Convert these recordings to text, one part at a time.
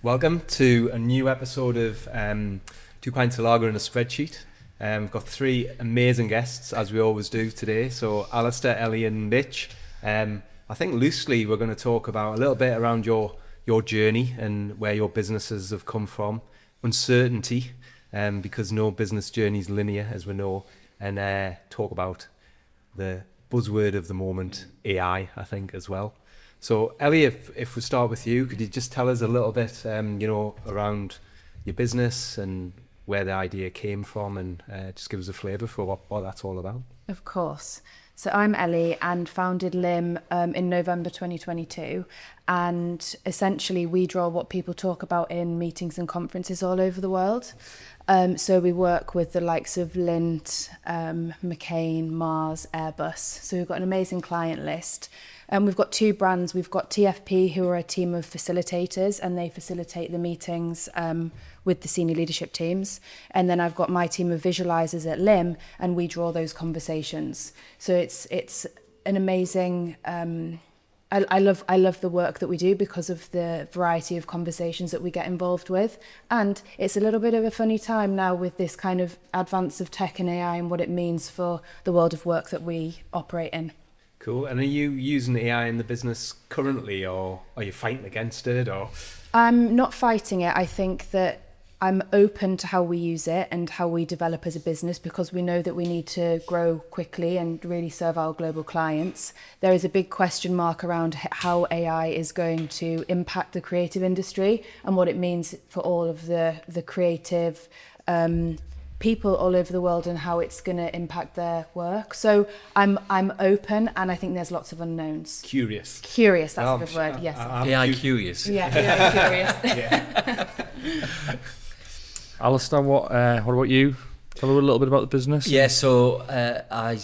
Welcome to a new episode of Two Pints of Lager and a Spreadsheet. We've got three amazing guests, as we always do today. So Alistair, Ellie and Mitch. I think loosely we're going to talk about a little bit around your journey and where your businesses have come from. Uncertainty, because no business journey is linear, as we know. And talk about the buzzword of the moment, AI, I think, as well. So Ellie, if we start with you, could you just tell us a little bit, around your business and where the idea came from, and just give us a flavour for what that's all about? Of course. So I'm Ellie and founded LIM in November 2022. And essentially we draw what people talk about in meetings and conferences all over the world. So we work with the likes of Lindt, McCain, Mars, Airbus. So we've got an amazing client list. We've got two brands. We've got TFP, who are a team of facilitators, and they facilitate the meetings with the senior leadership teams. And then I've got my team of visualizers at LIM, and we draw those conversations. So it's an amazing. I love the work that we do because of the variety of conversations that we get involved with. And it's a little bit of a funny time now with this kind of advance of tech and AI and what it means for the world of work that we operate in. Cool. And are you using AI in the business currently, or are you fighting against it? Or I'm not fighting it. I think that I'm open to how we use it and how we develop as a business, because we know that we need to grow quickly and really serve our global clients. There is a big question mark around how AI is going to impact the creative industry and what it means for all of the creative people all over the world and how it's going to impact their work. So I'm open, and I think there's lots of unknowns. Curious, that's a good word. Yes. AI curious. Yeah, very curious. Alistair, what about you? Tell us a little bit about the business. Yeah, so I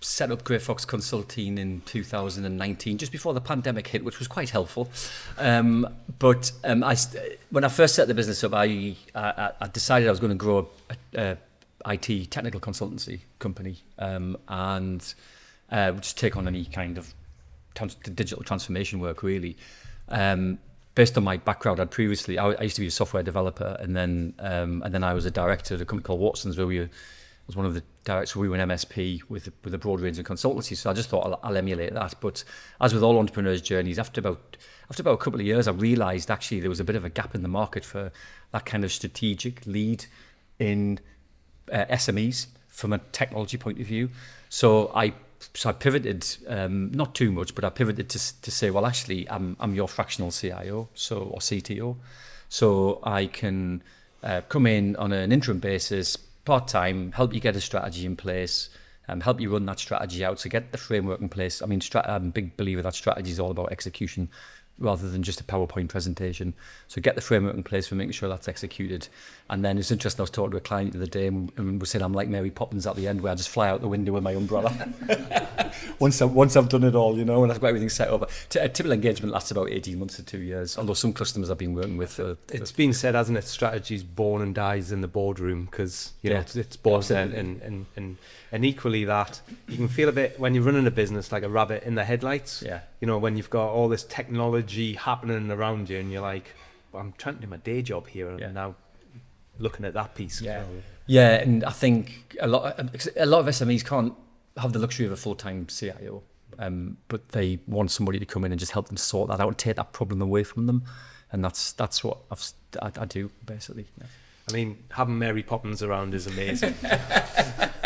set up Grey Fox Consulting in 2019, just before the pandemic hit, which was quite helpful. But when I first set the business up, I decided I was going to grow a IT technical consultancy company, and just take on any kind of digital transformation work, really. Based on my background, I used to be a software developer, and then I was a director at a company called Watson's, where I was one of the directors. We were an MSP with a broad range of consultancies. So I just thought I'll emulate that. But as with all entrepreneurs' journeys, after about a couple of years, I realised actually there was a bit of a gap in the market for that kind of strategic lead in SMEs from a technology point of view. So I pivoted, not too much, but I pivoted to say, well, actually, I'm your fractional CIO, or CTO, so I can come in on an interim basis, part-time, help you get a strategy in place, help you run that strategy out, so get the framework in place. I mean, I'm a big believer that strategy is all about execution rather than just a PowerPoint presentation. So get the framework in place for making sure that's executed. And then it's interesting, I was talking to a client the other day, and we said I'm like Mary Poppins at the end, where I just fly out the window with my umbrella. once I've done it all, and I've got everything set up. A typical engagement lasts about 18 months to 2 years, although some customers I've been working with. It's been said, hasn't it, strategy's born and dies in the boardroom, because it's born and equally that you can feel a bit when you're running a business like a rabbit in the headlights. Yeah. When you've got all this technology happening around you, and you're like, well, I'm trying to do my day job here, and now looking at that piece. Yeah, and I think a lot of SMEs can't have the luxury of a full-time CIO, but they want somebody to come in and just help them sort that out and take that problem away from them, and that's what I do basically. Yeah. I mean, having Mary Poppins around is amazing.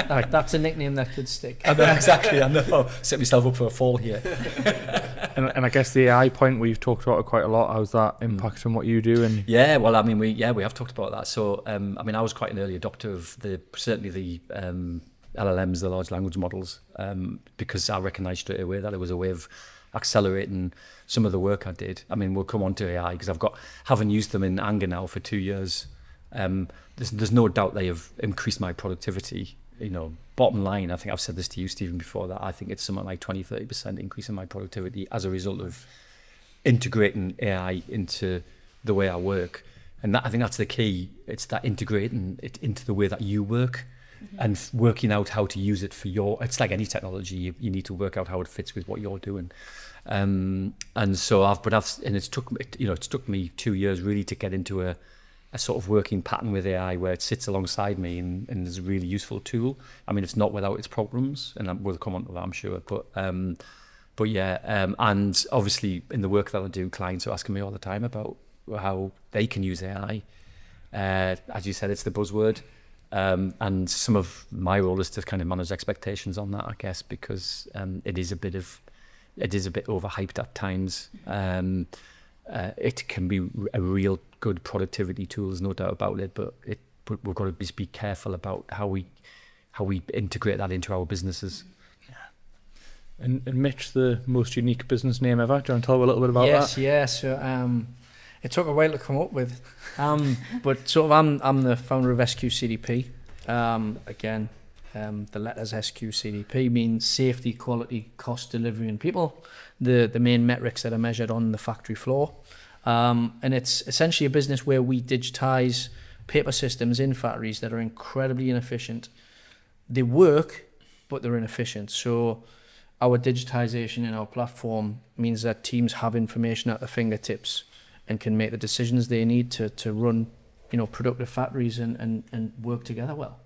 Right, that's a nickname that could stick. I know, exactly. I know. Set myself up for a fall here. and I guess the AI point, we've talked about it quite a lot. How's that impacting what you do? And yeah, well, I mean, we have talked about that. So, I mean, I was quite an early adopter of certainly the LLMs, the large language models, because I recognised straight away that it was a way of accelerating some of the work I did. I mean, we'll come on to AI because having used them in anger now for 2 years. There's no doubt they have increased my productivity. Bottom line, I think I've said this to you, Stephen, before, that I think it's something like 20-30% increase in my productivity as a result of integrating AI into the way I work. And I think that's the key. It's that integrating it into the way that you work. and working out how to use it for it's like any technology, you need to work out how it fits with what you're doing. And so it's took me 2 years really to get into a sort of working pattern with AI where it sits alongside me and is a really useful tool. I mean, it's not without its problems, and we'll come on to that, I'm sure. But yeah, and obviously in the work that I do, clients are asking me all the time about how they can use AI. As you said, it's the buzzword. And some of my role is to kind of manage expectations on that, I guess, because it is a bit overhyped at times. It can be a real good productivity tool, there's no doubt about it, but we've got to just be careful about how we integrate that into our businesses. And Mitch, the most unique business name ever. Do you want to tell a little bit about that? Yes. So it took a while to come up with, but sort of I'm the founder of SQCDP. Again, the letters SQCDP means safety, quality, cost, delivery, and people. The main metrics that are measured on the factory floor. And it's essentially a business where we digitize paper systems in factories that are incredibly inefficient. They work, but they're inefficient. So our digitization in our platform means that teams have information at their fingertips and can make the decisions they need to run, productive factories and work together well.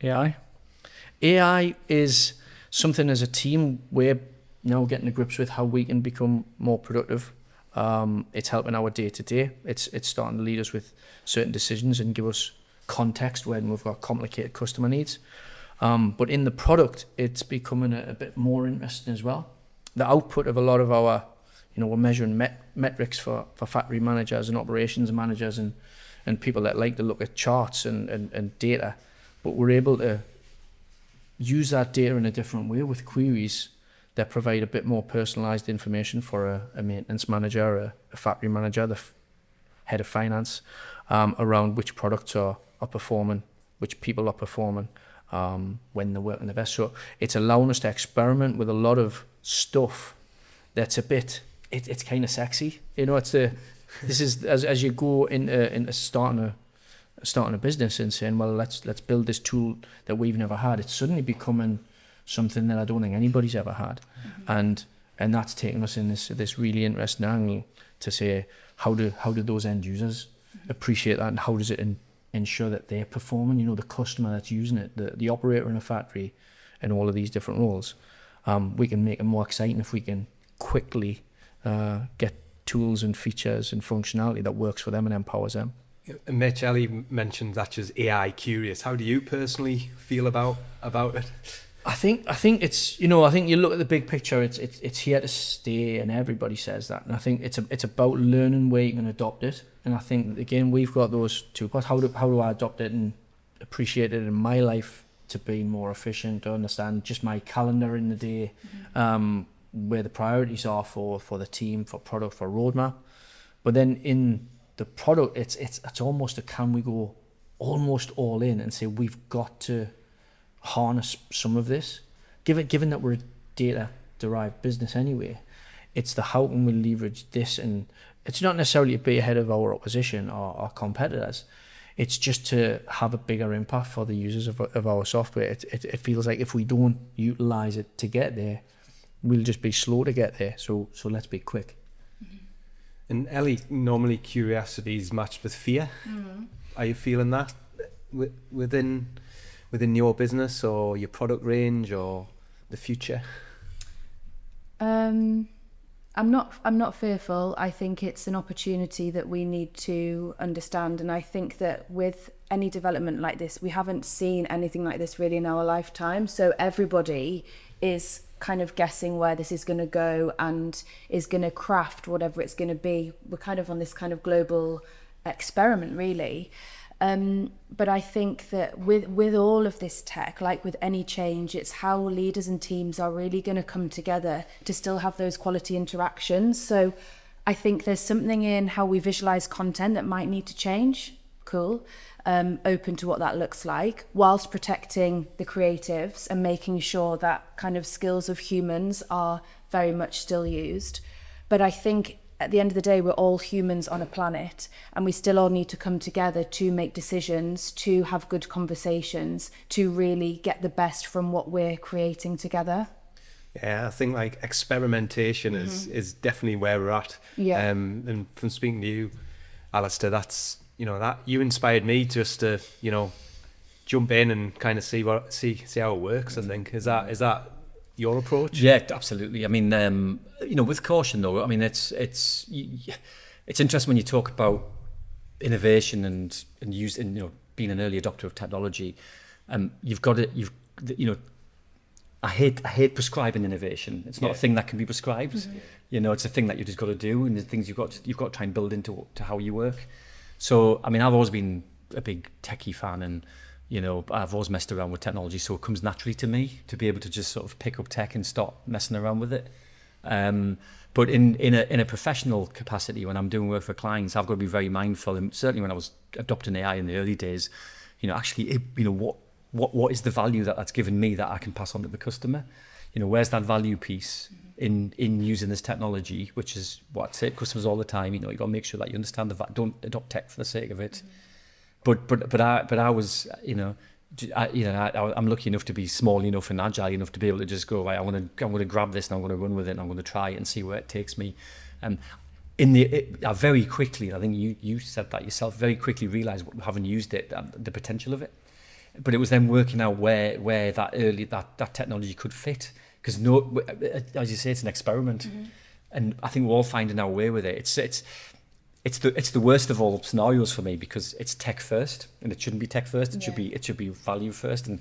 AI is something as a team we're now getting to grips with how we can become more productive. It's helping our day to day. It's starting to lead us with certain decisions and give us context when we've got complicated customer needs. But in the product, it's becoming a bit more interesting as well. The output of a lot of our, we're measuring metrics for factory managers and operations managers and people that like to look at charts and data. But we're able to use that data in a different way with queries that provide a bit more personalized information for a maintenance manager, a factory manager, the head of finance, around which products are performing, which people are performing, when they're working the best. So it's allowing us to experiment with a lot of stuff that's a bit, it's kind of sexy. This is as you go into starting a business and saying, well, let's build this tool that we've never had. It's suddenly becoming something that I don't think anybody's ever had. And that's taken us in this really interesting angle to say, how do those end users appreciate that, and how does it ensure that they're performing, the customer that's using it, the operator in a factory, and all of these different roles. We can make it more exciting if we can quickly get tools and features and functionality that works for them and empowers them. Mitch, Ellie mentioned that she's AI curious. How do you personally feel about it? I think it's, I think you look at the big picture, it's here to stay, and everybody says that. And I think it's about learning where you can adopt it. And I think, again, we've got those two parts. How do I adopt it and appreciate it in my life to be more efficient, to understand just my calendar in the day, where the priorities are for the team, for product, for roadmap. But then in the product, it's almost can we go almost all in and say we've got to harness some of this, given that we're a data derived business anyway. It's the how can we leverage this, and it's not necessarily to be ahead of our opposition or our competitors. It's just to have a bigger impact for the users of our software. It feels like if we don't utilize it to get there, we'll just be slow to get there. So let's be quick. And Ellie, normally curiosity is matched with fear. Are you feeling that within your business or your product range or the future? I'm not fearful. I think it's an opportunity that we need to understand, and I think that with any development like this, we haven't seen anything like this really in our lifetime. So everybody is kind of guessing where this is going to go and is going to craft whatever it's going to be. We're kind of on this kind of global experiment, really. But I think that with all of this tech, like with any change, it's how leaders and teams are really going to come together to still have those quality interactions. So I think there's something in how we visualize content that might need to change. Cool. Open to what that looks like, whilst protecting the creatives and making sure that kind of skills of humans are very much still used. But I think at the end of the day, we're all humans on a planet, and we still all need to come together to make decisions, to have good conversations, to really get the best from what we're creating together. Yeah, I think like experimentation is definitely where we're at. Yeah. And from speaking to you, Alistair, that's, you know, that you inspired me just to, you know, jump in and kind of see how it works. I think is that your approach? Yeah, absolutely. I mean, you know, with caution though. I mean, it's interesting when you talk about innovation and using, you know, being an early adopter of technology. You've got it. You know, I hate prescribing innovation. It's not a thing that can be prescribed. You know, it's a thing that you just got to do, and the things you've got to try and build into how you work. So, I mean, I've always been a big techie fan, and you know, I've always messed around with technology, so it comes naturally to me to be able to just sort of pick up tech and start messing around with it. But in a professional capacity, when I'm doing work for clients, I've got to be very mindful. And certainly when I was adopting AI in the early days, you know, actually, you know, what is the value that's given me that I can pass on to the customer? You know, where's that value piece in using this technology, which is what I say to customers all the time. You know, you got to make sure that you understand don't adopt tech for the sake of it. But I was, you know, I'm lucky enough to be small enough and agile enough to be able to just go, right, I'm going to grab this and I'm going to run with it and I'm going to try it and see where it takes me. I very quickly, I think you said that yourself, very quickly realised, having used it, the potential of it. But it was then working out where that technology could fit, because as you say, it's an experiment, and I think we're all finding our way with it. It's the worst of all scenarios for me, because it's tech first, and it shouldn't be tech first. It should be value first, and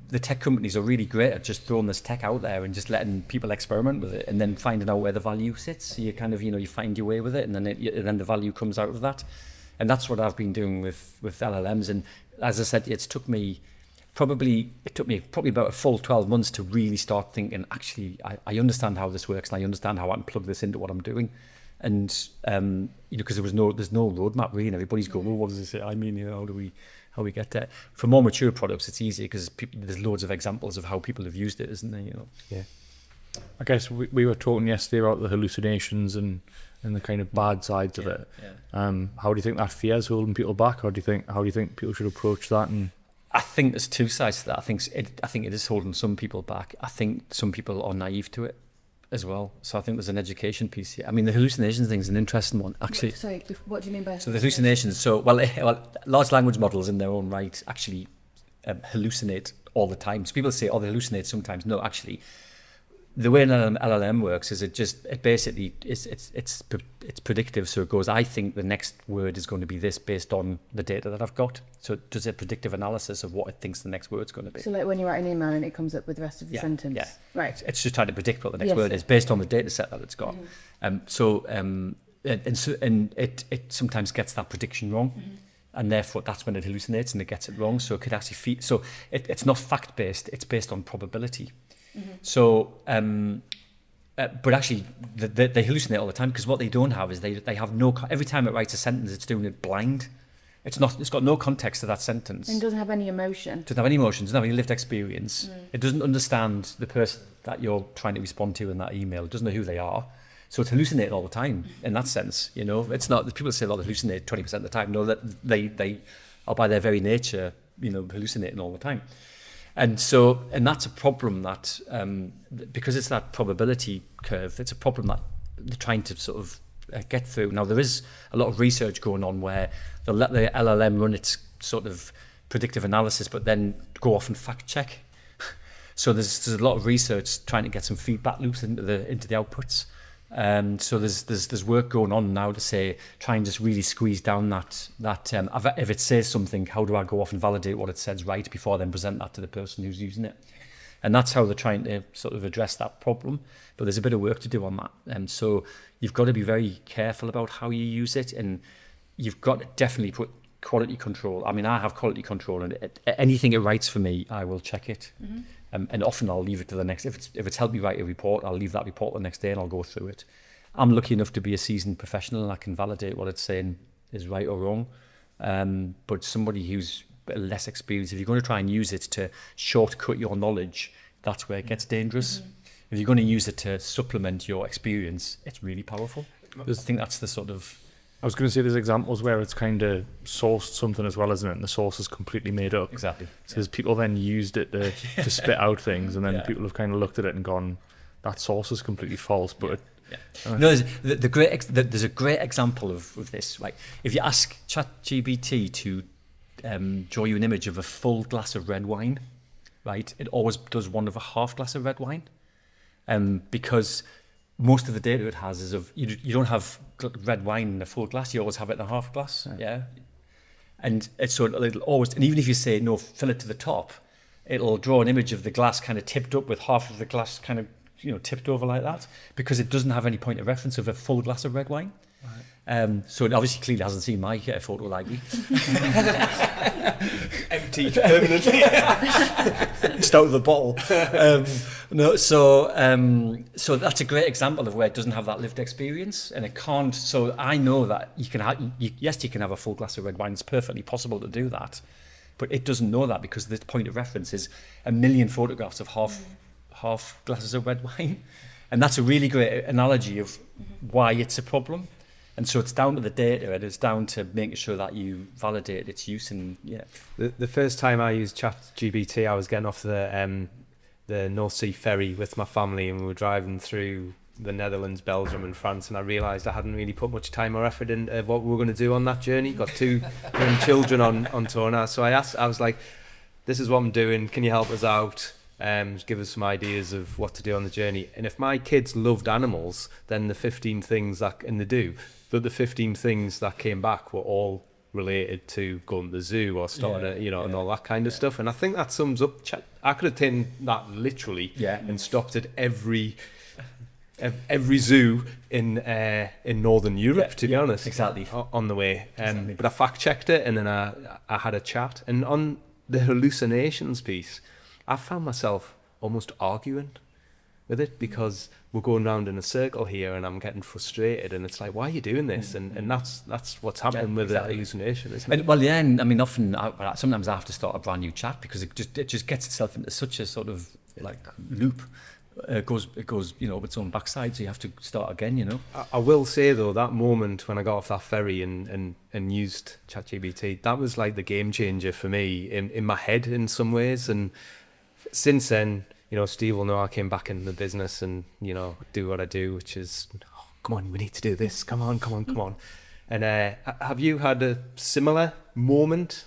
the tech companies are really great at just throwing this tech out there and just letting people experiment with it, and then finding out where the value sits. So you kind of, you know, you find your way with it, and then the value comes out of that, and that's what I've been doing with LLMs. And as I said, it took me probably about a full 12 months to really start thinking, actually, I understand how this works, and I understand how I can plug this into what I'm doing. And you know, because there's no roadmap really, and everybody's going, well, what does this say? I mean, you know, how we get there? For more mature products, it's easier because there's loads of examples of how people have used it, isn't there? You know. Yeah. I guess we were talking yesterday about the hallucinations and the kind of bad sides of it. Yeah. How do you think that fear is holding people back, or how do you think people should approach that? And I think there's two sides to that. I think it is holding some people back. I think some people are naive to it as well. So I think there's an education piece here. I mean, the hallucinations thing is an interesting one, actually. Sorry, what do you mean by so the hallucinations? So well, large language models in their own right actually hallucinate all the time. So people say, oh, they hallucinate sometimes. No, actually, the way an LLM works is it basically it's predictive. So it goes, I think the next word is going to be this based on the data that I've got. So it does a predictive analysis of what it thinks the next word's going to be. So like when you write an email and it comes up with the rest of the sentence. Yeah. Right. It's just trying to predict what the next word is based on the data set that it's got. And it sometimes gets that prediction wrong. And therefore that's when it hallucinates and it gets it wrong. So it could actually it's not fact based, it's based on probability. So, but actually, they hallucinate all the time, because what they don't have is they have every time it writes a sentence, it's doing it blind. It's got no context to that sentence. And doesn't have any emotion. Doesn't have any emotion, doesn't have any lived experience. It doesn't understand the person that you're trying to respond to in that email. It doesn't know who they are. So it's hallucinating all the time in that sense, you know. It's not, people say, they hallucinate 20% of the time. No, that they are by their very nature, you know, hallucinating all the time. And that's a problem that, because it's that probability curve, it's a problem that they're trying to sort of get through. Now, there is a lot of research going on where they'll let the LLM run its sort of predictive analysis, but then go off and fact check. So there's a lot of research trying to get some feedback loops into the outputs. So there's work going on now to say, try and just really squeeze down that if it says something, how do I go off and validate what it says right before I then present that to the person who's using it? And that's how they're trying to sort of address that problem. But there's a bit of work to do on that. And so you've got to be very careful about how you use it, and you've got to definitely put quality control. I mean, I have quality control, and anything it writes for me, I will check it. And often I'll leave it to the next. If it's helped me write a report, I'll leave that report the next day and I'll go through it. I'm lucky enough to be a seasoned professional, and I can validate what it's saying is right or wrong. But somebody who's less experienced, if you're going to try and use it to shortcut your knowledge, that's where it gets dangerous. If you're going to use it to supplement your experience, it's really powerful. I think that's the sort of... I was going to say there's examples where it's kind of sourced something as well, isn't it? And the source is completely made up. Exactly. So there's people then used it to spit out things, and then people have kind of looked at it and gone, that source is completely false. But no, there's a great example of this. Right, if you ask ChatGPT to draw you an image of a full glass of red wine, right, it always does one of a half glass of red wine, because most of the data it has is of you don't have red wine in a full glass, you always have it in a half glass. And it's so it'll always, and even if you say no, fill it to the top, it'll draw an image of the glass kind of tipped up with half of the glass kind of tipped over like that, because it doesn't have any point of reference of a full glass of red wine. So it obviously clearly hasn't seen my photo library. Empty permanently. Just out of the bottle. So that's a great example of where it doesn't have that lived experience, and it can't. So I know that you can have, yes, you can have a full glass of red wine. It's perfectly possible to do that, but it doesn't know that because the point of reference is a million photographs of half glasses of red wine, and that's a really great analogy of why it's a problem. And so it's down to the data, and it's down to making sure that you validate its use. And the first time I used ChatGPT, I was getting off the North Sea ferry with my family, and we were driving through the Netherlands, Belgium, and France, and I realised I hadn't really put much time or effort in what we were going to do on that journey. Got 2 young children on tour now, so I was like, "This is what I'm doing. Can you help us out? Give us some ideas of what to do on the journey." And if my kids loved animals, then the 15 things that, and they do, but the 15 things that came back were all related to going to the zoo or starting and all that kind of stuff. And I think that sums up, I could have taken that literally and stopped at every zoo in Northern Europe, to be honest. Exactly. On the way. But I fact checked it, and then I had a chat. And on the hallucinations piece, I found myself almost arguing with it, because we're going round in a circle here and I'm getting frustrated, and it's like, why are you doing this? And that's what's happening with that hallucination, isn't it? Well, yeah, and I mean, often, sometimes I have to start a brand new chat because it just gets itself into such a sort of like loop. It goes, up its own backside, so you have to start again, I will say though, that moment when I got off that ferry and used ChatGPT, that was like the game changer for me in my head in some ways. And since then, Steve will know I came back into the business and, do what I do, which is, come on, we need to do this. Come on. And have you had a similar moment,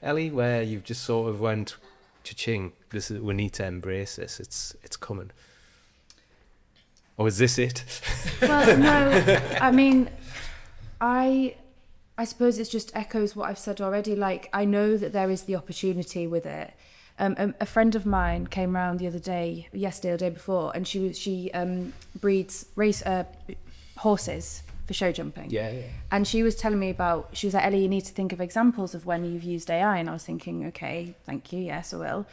Ellie, where you've just sort of went, cha-ching, we need to embrace this. It's coming. Or is this it? Well, no, I mean, I suppose it just echoes what I've said already. Like, I know that there is the opportunity with it. A friend of mine came round the other day, yesterday or the day before, and she breeds horses for show jumping. Yeah. And she was telling me she was like, Ellie, you need to think of examples of when you've used AI. And I was thinking, okay, thank you, yes, I will.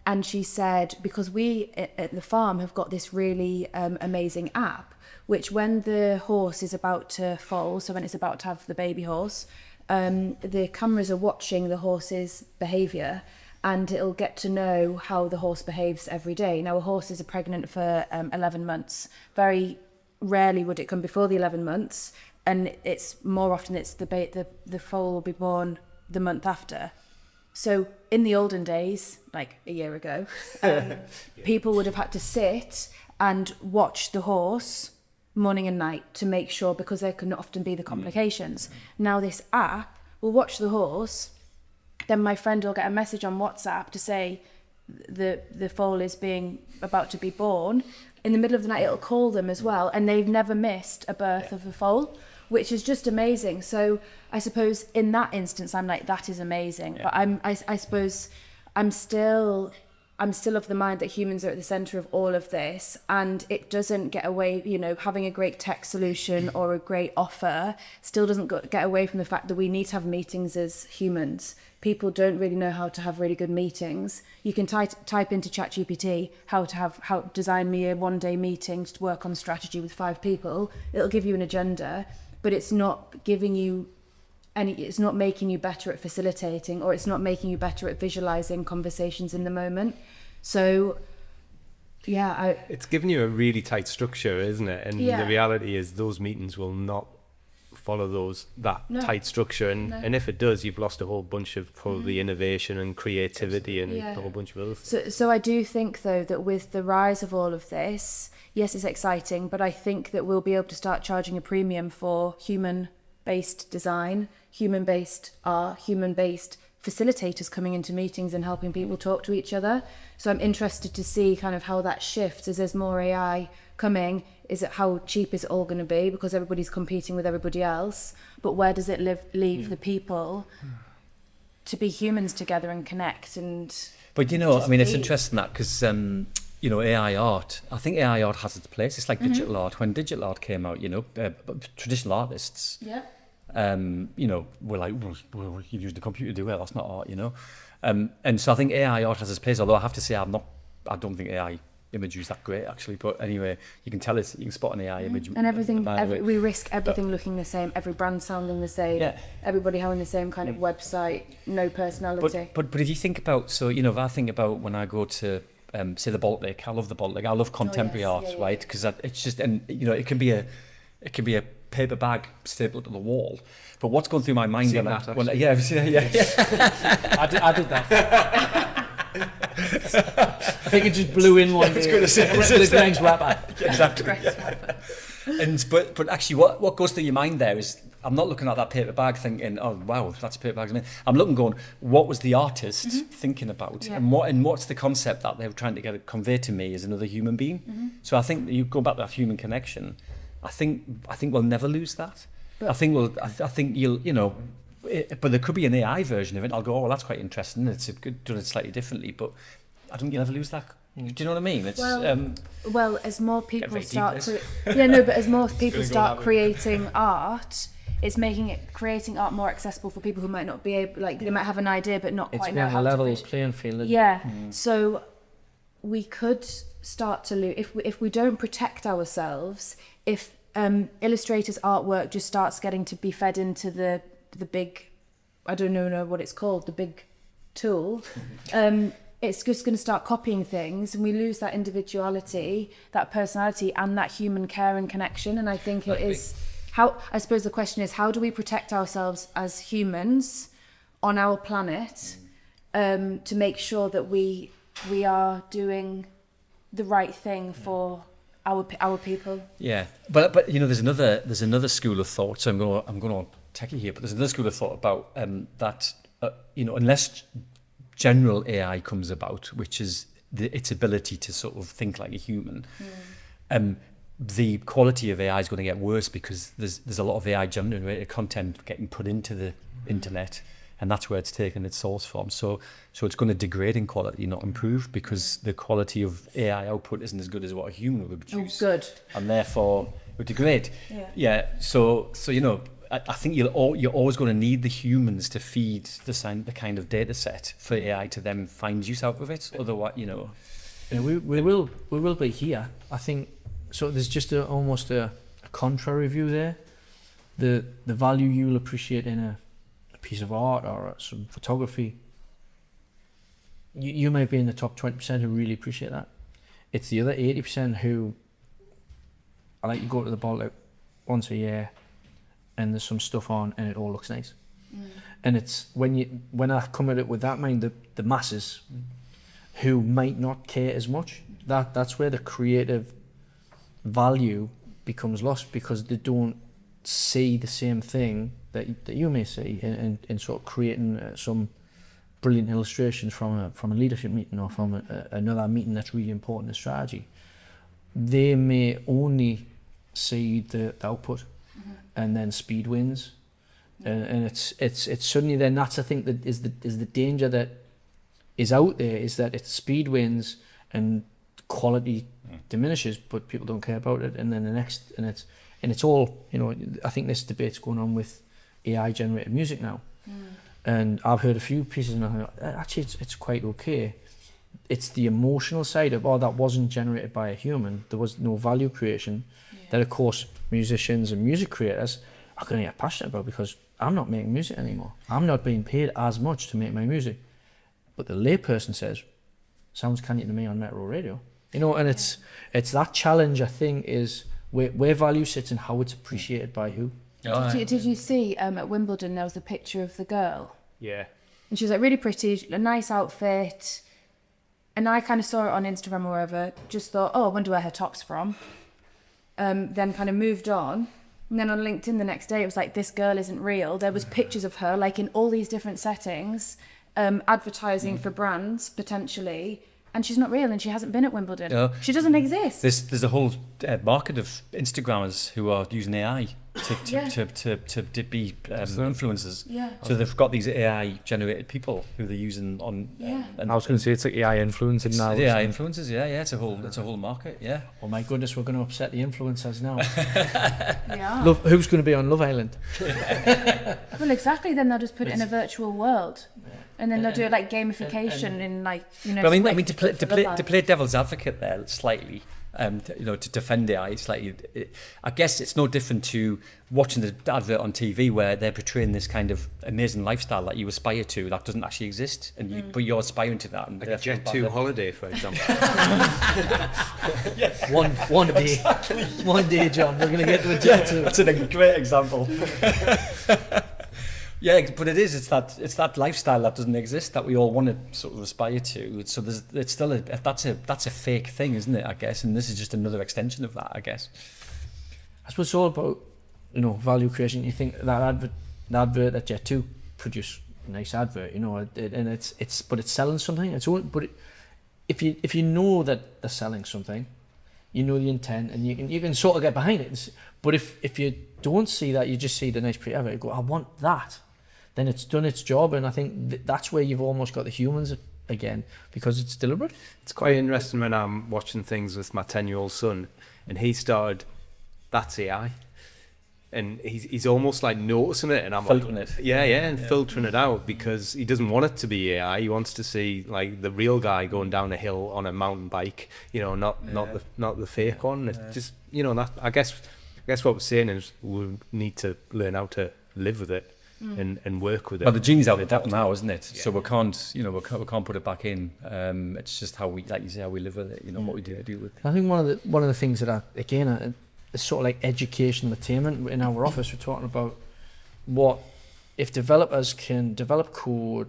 And she said, because we at the farm have got this really amazing app, which when the horse is about to foal, so when it's about to have the baby horse, the cameras are watching the horse's behaviour, and it'll get to know how the horse behaves every day. Now, a horse is pregnant for 11 months. Very rarely would it come before the 11 months, and it's more often the foal will be born the month after. So in the olden days, like a year ago, people would have had to sit and watch the horse morning and night to make sure, because there can often be the complications. Now this app will watch the horse. Then my friend will get a message on WhatsApp to say the foal is about to be born. In the middle of the night, it'll call them as well, and they've never missed a birth of a foal, which is just amazing. So I suppose in that instance, I'm like, that is amazing. But I suppose I'm still of the mind that humans are at the center of all of this, and it doesn't get away, having a great tech solution or a great offer still doesn't get away from the fact that we need to have meetings as humans. People don't really know how to have really good meetings. You can type into ChatGPT how design me a one-day meeting to work on strategy with 5 people. It'll give you an agenda, but it's not giving you it's not making you better at facilitating, or it's not making you better at visualizing conversations in the moment. So Yeah, It's given you a really tight structure, isn't it? And Yeah. the reality is those meetings will not follow that No. tight structure, and No. and if it does, you've lost a whole bunch of probably innovation and creativity and Yeah. a whole bunch of other things. So I do think, though, that with the rise of all of this, yes, it's exciting, but I think that we'll be able to start charging a premium for human-based design, human-based art, human-based facilitators coming into meetings and helping people talk to each other. So I'm interested to see kind of how that shifts as there's more AI coming. Is it how cheap is it all going to be, because everybody's competing with everybody else? But where does it leave the people to be humans together and connect? And But, you know, just I mean, it's be. interesting that because, you know, AI art, I think AI art has its place. It's like digital art. When digital art came out, you know, traditional artists, yeah. you know, we're like, well, you use the computer to do it. That's not art, you know. And so I think AI art has its place. Although I have to say, I don't think AI imagery is that great actually. But anyway, you can tell you can spot an AI image. And everything, by the way. we risk everything looking the same, every brand sounding the same, Yeah. everybody having the same kind of website, no personality. But if you think about, so you know, if I think about when I go to say the Baltic, I love the Baltic. I love contemporary art, Yeah, yeah. right? Because it's just, and you know, it can be a paper bag stapled to the wall. But what's going through my mind Seen when that, I yeah, I did that. I think it just blew in one day. The Greg's rapper. exactly. And but actually, what goes through your mind there is, I'm not looking at that paper bag thinking, oh wow, that's a paper bag. I'm looking, going, what was the artist thinking about, Yeah. and what's the concept that they were trying to get conveyed to me as another human being. So I think you go back to that human connection. I think we'll never lose that. I think you'll, you know, but there could be an AI version of it. I'll go, oh, well, that's quite interesting. It's done it slightly differently, but I don't think you'll ever lose that. Do you know what I mean? It's Well, as more people very start deep, but as more people start creating art, it's creating art more accessible for people who might not be able, like they might have an idea but not It's quite know been how a to level visualize. playing field. Yeah. So we could start to lose if we don't protect ourselves. If illustrators' artwork just starts getting to be fed into the big, I don't know what it's called, the big tool. It's just going to start copying things, and we lose that individuality, that personality, and that human care and connection. And I think it is how. I suppose the question is, how do we protect ourselves as humans on our planet to make sure that we are doing the right thing for our people? Yeah, but you know, there's another school of thought. So I'm going to take it here, but there's another school of thought about that. You know, unless general AI comes about, which is its ability to sort of think like a human, the quality of AI is going to get worse, because there's a lot of AI generated content getting put into the internet, and that's where it's taken its source from. So it's going to degrade in quality, not improve, because the quality of AI output isn't as good as what a human would produce. Good. And therefore it would degrade. Yeah. So you know, I think you're always going to need the humans to feed the kind of data set for AI to then find use out of it. Otherwise, you know. Yeah, we will be here. I think so. There's just almost a contrary view there. The value you'll appreciate in a piece of art or some photography, you might be in the top 20% who really appreciate that. It's the other 80% who, I like, you go to the Baltic once a year and there's some stuff on and it all looks nice. And it's when I come at it with that mind, the masses who might not care as much, that's where the creative value becomes lost, because they don't see the same thing that you may see in sort of creating some brilliant illustrations from a leadership meeting or from another meeting that's really important in strategy. They may only see the output, and then speed wins, and it's suddenly then that's, I think, that is the danger that is out there, is that it's speed wins and quality diminishes, but people don't care about it, and then the next, and it's all, you know, I think this debate's going on with AI generated music now. And I've heard a few pieces and I think, actually it's quite okay. It's the emotional side of, that wasn't generated by a human, there was no value creation, that of course musicians and music creators are going to get passionate about, because I'm not making music anymore. I'm not being paid as much to make my music. But the layperson says, sounds canny to me on Metro Radio. You know, and it's that challenge, I think, is where value sits and how it's appreciated by who. Did you see at Wimbledon there was a picture of the girl? Yeah. And she was like really pretty, a nice outfit. And I kind of saw it on Instagram or wherever, just thought, oh, I wonder where her top's from. Then kind of moved on. And then on LinkedIn the next day, it was like, this girl isn't real. There was pictures of her, like in all these different settings, advertising for brands, potentially. And she's not real and she hasn't been at Wimbledon. No. She doesn't exist. There's a whole market of Instagrammers who are using AI to be influencers. Yeah. So they've got these AI generated people who they're using on. I was going to say it's like AI influencing now. AI influencers, yeah, it's a whole market, yeah. Oh my goodness, we're going to upset the influencers now. Yeah. Who's going to be on Love Island? Well, exactly. Then they'll just put it in a virtual world. And then they'll do it like gamification in like, you know. But I mean, Swift, to play devil's advocate there slightly, to defend AI slightly, I guess it's no different to watching the advert on TV where they're portraying this kind of amazing lifestyle that you aspire to that doesn't actually exist, and but you're aspiring to that. And Like a Jet 2 holiday, for example. One day, John, we're going to get to a Jet 2. That's a great example. Yeah, but it's that lifestyle that doesn't exist that we all want to sort of aspire to. So it's still that's a fake thing, isn't it? I guess, and this is just another extension of that, I guess. I suppose it's all about, value creation. You think that advert that Jet2 produced, a nice advert, and it's selling something. If you know that they're selling something, you know the intent, and you can sort of get behind it. But if you don't see that, you just see the nice pretty advert, you go, I want that. Then it's done its job, and I think that's where you've almost got the humans again, because it's deliberate. It's quite interesting when I'm watching things with my 10-year-old son, and he started, that's AI, and he's almost like noticing it, and I'm filtering like, it. Filtering it out, because he doesn't want it to be AI. He wants to see like the real guy going down a hill on a mountain bike, not the fake one. It's just that I guess what we're saying is we need to learn how to live with it. And work with it. Well, the genie's out of that now, isn't it? Yeah. So we can't, we can't put it back in. It's just how we, like you say, how we live with it. What we deal with. I think one of the things that is sort of like educational attainment in our office. We're talking about what if developers can develop code,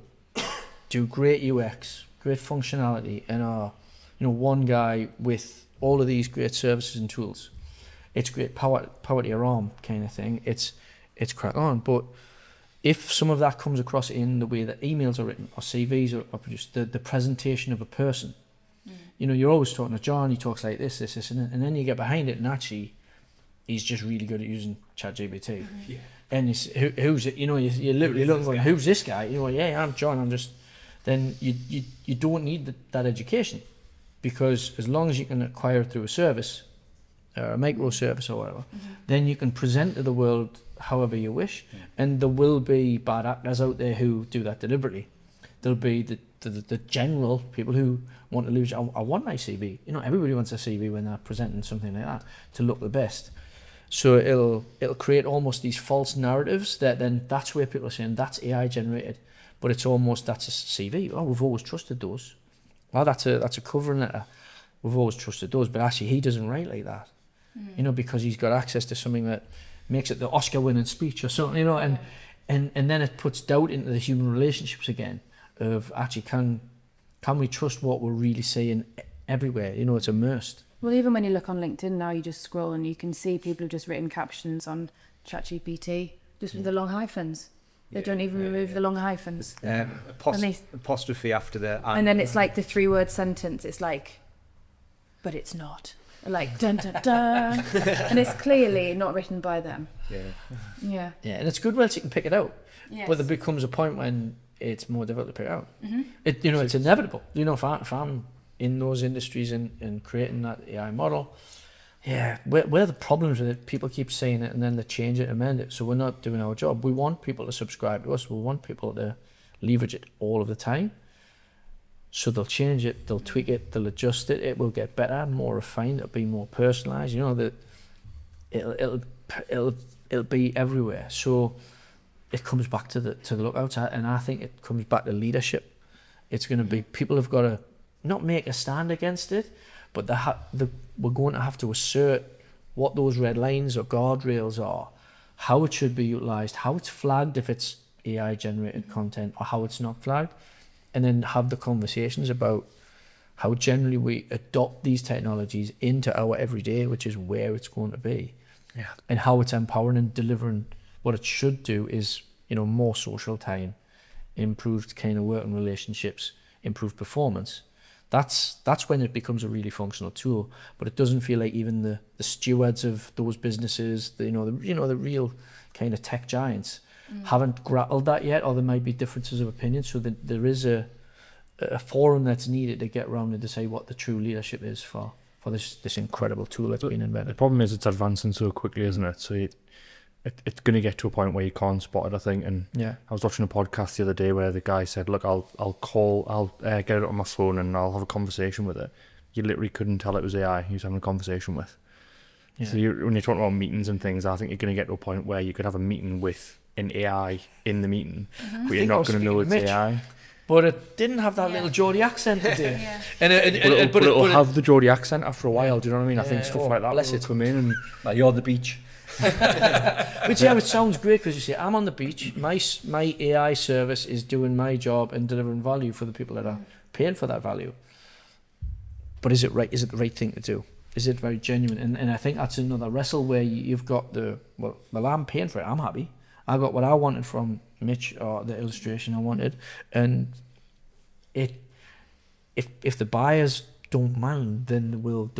do great UX, great functionality, and are one guy with all of these great services and tools. It's great power to your arm kind of thing. It's crack on, but if some of that comes across in the way that emails are written or CVs are produced, the presentation of a person, you're always talking to John, he talks like this, and then you get behind it, and actually, he's just really good at using ChatGPT. Yeah. And who's it? You're literally looking going, who's this guy? I'm John. I'm just. Then you don't need that education, because as long as you can acquire it through a service, or a microservice or whatever, then you can present to the world however you wish, and there will be bad actors out there who do that deliberately. There'll be the general people who want to lose. I want my CV. Everybody wants a CV when they're presenting something like that to look the best. So it'll create almost these false narratives that then that's where people are saying that's AI generated, but it's almost that's a CV. Oh, we've always trusted those. Well, that's a covering letter. We've always trusted those, but actually he doesn't write like that. Because he's got access to something that makes it the Oscar-winning speech or something, and then it puts doubt into the human relationships again of actually can we trust what we're really saying everywhere? It's immersed. Well, even when you look on LinkedIn now, you just scroll and you can see people have just written captions on ChatGPT just with the long hyphens. They don't even remove the long hyphens. Apostrophe after the... And then it's like the 3-word sentence. It's like, but it's not. Like dun dun dun, and it's clearly not written by them. Yeah, and it's good once you can pick it out. Yes. But there becomes a point when it's more difficult to pick out. It's inevitable. If I'm in those industries and creating that AI model, where are the problems with it? People keep saying it and then they change it, amend it. So we're not doing our job. We want people to subscribe to us. We want people to leverage it all of the time. So they'll change it, they'll tweak it, they'll adjust it. It will get better, more refined. It'll be more personalized. That it'll be everywhere. So it comes back to the lookouts, and I think it comes back to leadership. It's going to be people have got to not make a stand against it, but we're going to have to assert what those red lines or guardrails are, how it should be utilised, how it's flagged if it's AI generated content, or how it's not flagged, and then have the conversations about how generally we adopt these technologies into our everyday, which is where it's going to be, and how it's empowering and delivering. What it should do is, more social time, improved kind of working relationships, improved performance. That's when it becomes a really functional tool. But it doesn't feel like even the stewards of those businesses, the real kind of tech giants, haven't grappled that yet, or there might be differences of opinion. So that there is a forum that's needed to get around and decide what the true leadership is for this incredible tool that's been invented. The problem is it's advancing so quickly, isn't it? So it's going to get to a point where you can't spot it, I think. And I was watching a podcast the other day where the guy said, look, I'll get it on my phone and I'll have a conversation with it. You literally couldn't tell it was AI he was having a conversation with. So when you're talking about meetings and things, I think you're going to get to a point where you could have a meeting with an AI in the meeting, but you're not going to know it's AI. But it didn't have that little Geordie accent today. But it'll have the Geordie accent after a while, do you know what I mean? I think stuff like that will come in. And well, you're the beach. But it sounds great because you say, I'm on the beach, my AI service is doing my job and delivering value for the people that are paying for that value. But is it right? Is it the right thing to do? Is it very genuine? And I think that's another wrestle where you've got well, I'm paying for it, I'm happy. I got what I wanted from Mitch, or the illustration I wanted, and if the buyers don't mind, then there will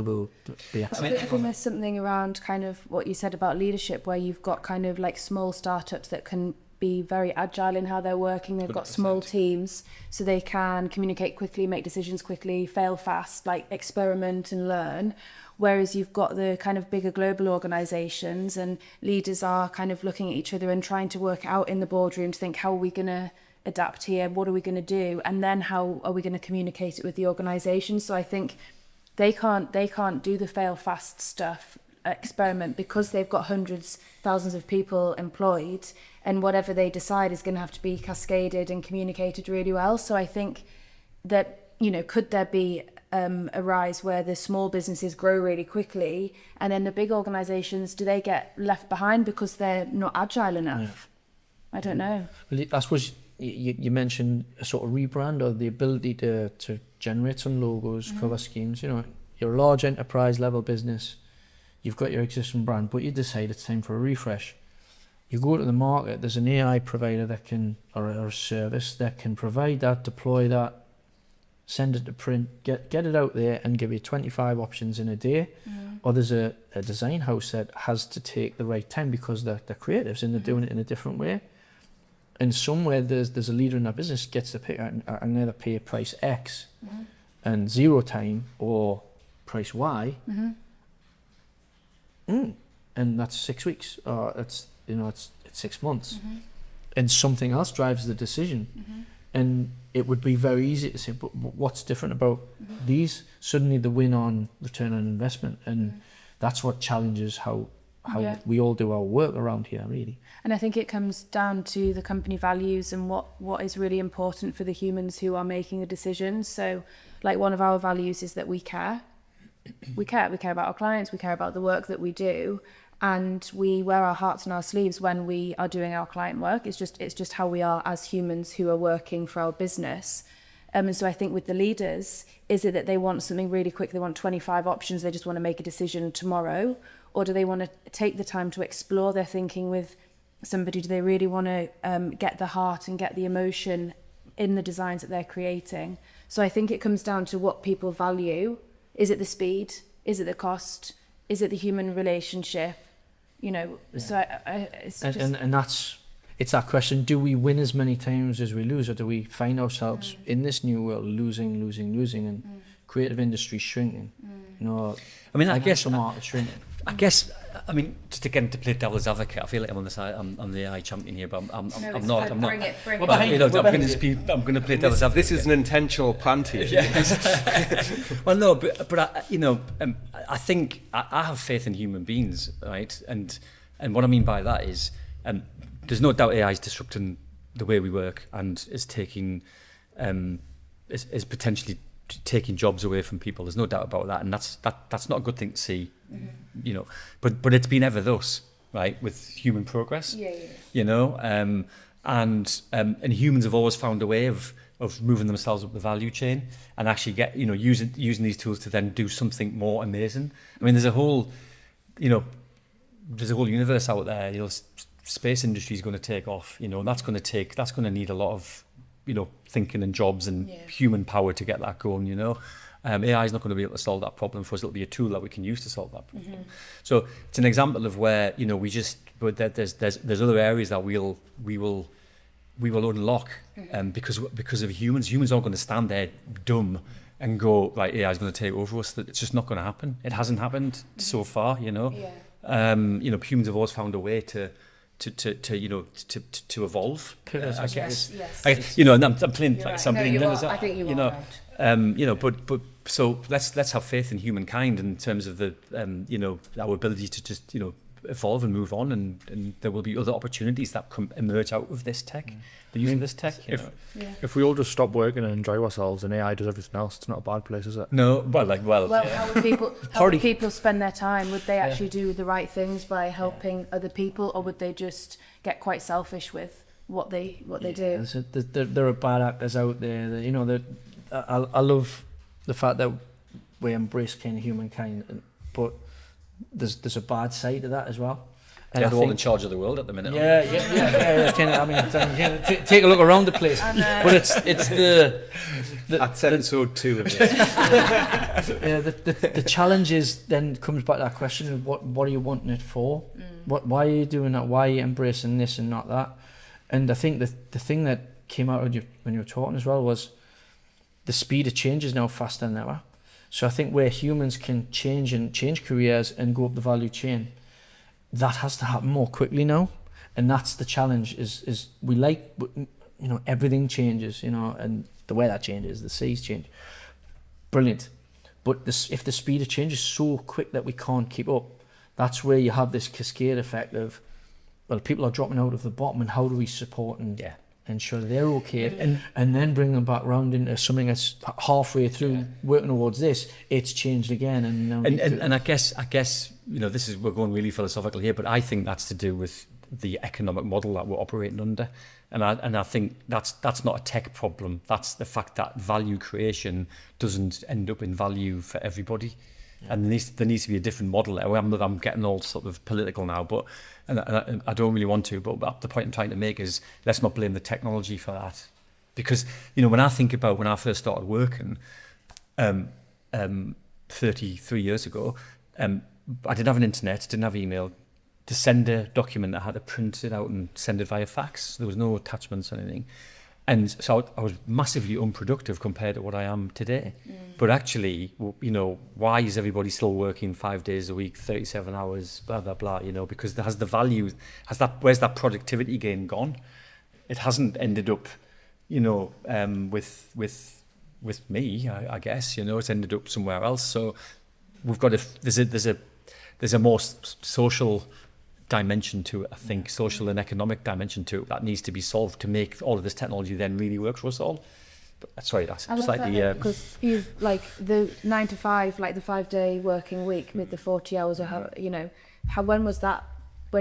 be access. I think there's something around kind of what you said about leadership, where you've got kind of like small startups that can be very agile in how they're working. They've got 100%. Small teams, so they can communicate quickly, make decisions quickly, fail fast, like experiment and learn. Whereas you've got the kind of bigger global organisations, and leaders are kind of looking at each other and trying to work out in the boardroom to think, how are we going to adapt here? What are we going to do? And then how are we going to communicate it with the organisation? So I think they can't do the fail fast stuff, experiment, because they've got hundreds, thousands of people employed, and whatever they decide is going to have to be cascaded and communicated really well. So I think that, could there be a rise where the small businesses grow really quickly, and then the big organisations, do they get left behind because they're not agile enough? I don't know. Well, I suppose you mentioned a sort of rebrand, or the ability to generate some logos, cover schemes. You're a large enterprise level business, you've got your existing brand, but you decide it's time for a refresh. You go to the market, there's an AI provider that can, or a service that can provide that, deploy that, send it to print, get it out there and give you 25 options in a day. Or there's a design house that has to take the right time because they're creatives and they're doing it in a different way. And somewhere there's a leader in that business gets to pick, and either pay price X and 0 time, or price Y. And that's 6 weeks, or it's 6 months. And something else drives the decision. And it would be very easy to say, but what's different about these? Suddenly the win on return on investment, and that's what challenges how we all do our work around here, really. And I think it comes down to the company values and what is really important for the humans who are making the decisions. So, like, one of our values is that we care. We care about our clients, we care about the work that we do, and we wear our hearts on our sleeves when we are doing our client work. It's just how we are as humans who are working for our business. And so I think with the leaders, is it that they want something really quick, they want 25 options, they just want to make a decision tomorrow? Or do they want to take the time to explore their thinking with somebody? Do they really want to get the heart and get the emotion in the designs that they're creating? So I think it comes down to what people value. Is it the speed? Is it the cost? Is it the human relationship? So it's that question, do we win as many times as we lose, or do we find ourselves in this new world losing, and creative industry shrinking? I guess market shrinking. Just again, to play devil's advocate, I feel like I'm on the side, I'm the AI champion here, but I'm not. Bring it. I'm going to play devil's advocate. This is an intentional plant here. Well, no, but I think I have faith in human beings, right? And what I mean by that is, there's no doubt AI is disrupting the way we work and is taking, is potentially taking jobs away from people. There's no doubt about that, and that's not a good thing to see, you know. But it's been ever thus, right, with human progress. You know, and humans have always found a way of moving themselves up the value chain and actually using these tools to then do something more amazing. I mean, there's a whole universe out there. You know, space industry is going to take off. You know, and that's going to need a lot of thinking and jobs and human power to get that going. You know, AI is not going to be able to solve that problem for us. It'll be a tool that we can use to solve that problem. So it's an example of where but there's other areas that we will unlock because of humans. Humans aren't going to stand there dumb and go, right, AI is going to take over us. It's just not going to happen. It hasn't happened so far. You know, humans have always found a way to evolve. I guess. Yes. And I'm playing like something. I think you are right. But so let's have faith in humankind in terms of the our ability to just evolve and move on, and there will be other opportunities that emerge out of this tech, the use of this tech. If we all just stop working and enjoy ourselves, and AI does everything else, it's not a bad place, is it? No, how would people spend their time? Would they actually do the right things by helping other people, or would they just get quite selfish with what they do? There are bad actors out there. I love the fact that we embrace kind of humankind, but there's a bad side to that as well. And they're all in charge of the world at the minute. Take a look around the place. But it's the that's episode 2 of this. The challenge is then comes back to that question of what are you wanting it for? Why are you doing that? Why are you embracing this and not that? And I think the thing that came out of you when you were talking as well was the speed of change is now faster than ever. So I think where humans can change careers and go up the value chain, that has to happen more quickly now. And that's the challenge is we like, everything changes, and the way that changes, the seas change. Brilliant. But if the speed of change is so quick that we can't keep up, that's where you have this cascade effect of, well, people are dropping out of the bottom, and how do we support and ensure they're okay, and then bring them back round into something that's halfway through working towards this. It's changed again, and I guess we're going really philosophical here, but I think that's to do with the economic model that we're operating under, and I think that's not a tech problem. That's the fact that value creation doesn't end up in value for everybody. And there needs to be a different model. I'm getting all sort of political now, but and I don't really want to. But the point I'm trying to make is, let's not blame the technology for that, because when I think about when I first started working, 33 years ago, I didn't have an internet, didn't have email. To send a document, I had to print it out and send it via fax. There was no attachments or anything. And so I was massively unproductive compared to what I am today. But actually, why is everybody still working 5 days a week, 37 hours, blah, blah, blah, because there has the value, where's that productivity gain gone? It hasn't ended up, with me, I guess, it's ended up somewhere else. So we've got there's a more social dimension to it, I think, social and economic dimension to it, that needs to be solved to make all of this technology then really work for us all. But sorry, that's slightly because you like the 9 to 5, like the 5-day working week with the 40 hours, or when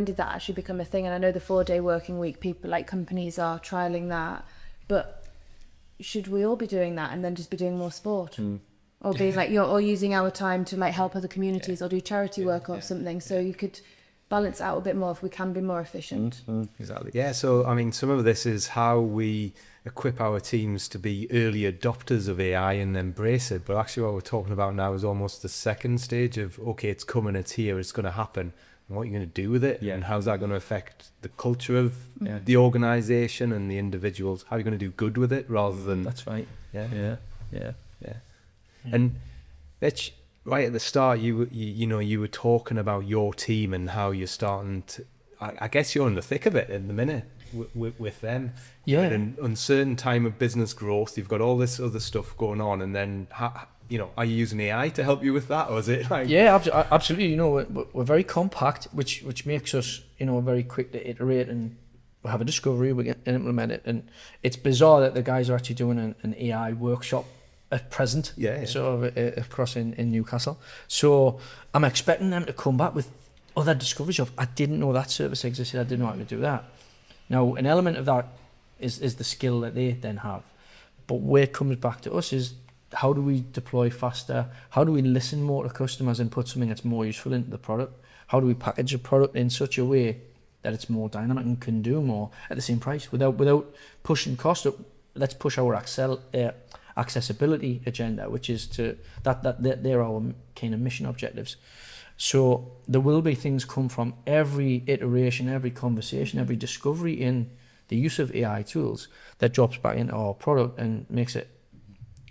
did that actually become a thing? And I know the 4-day working week, people like companies are trialing that, but should we all be doing that and then just be doing more sport? Or be like or using our time to like help other communities or do charity work or something, so you could balance out a bit more if we can be more efficient. Exactly. Yeah, so I mean, some of this is how we equip our teams to be early adopters of AI and embrace it. But actually what we're talking about now is almost the second stage of, okay, it's coming, it's here, it's going to happen. And what are you going to do with it? And how's that going to affect the culture of the organisation and the individuals? How are you going to do good with it rather than... That's right. Yeah. And Mitch, right at the start, you were talking about your team and how you're starting to... I guess you're in the thick of it in the minute with them. Yeah. In an uncertain time of business growth, you've got all this other stuff going on, and then are you using AI to help you with that, or is it like... Yeah, absolutely. We're very compact, which makes us very quick to iterate, and we have a discovery, we can implement it. And it's bizarre that the guys are actually doing an AI workshop at present, Yeah. sort of across in Newcastle. So I'm expecting them to come back with other discoveries of, I didn't know that service existed, I didn't know how to do that. Now, an element of that is the skill that they then have. But where it comes back to us is, how do we deploy faster? How do we listen more to customers and put something that's more useful into the product? How do we package a product in such a way that it's more dynamic and can do more at the same price without pushing cost up? Let's push our accessibility agenda, which is to that they're our kind of mission objectives. So there will be things come from every iteration, every conversation, every discovery in the use of AI tools that drops back into our product and makes it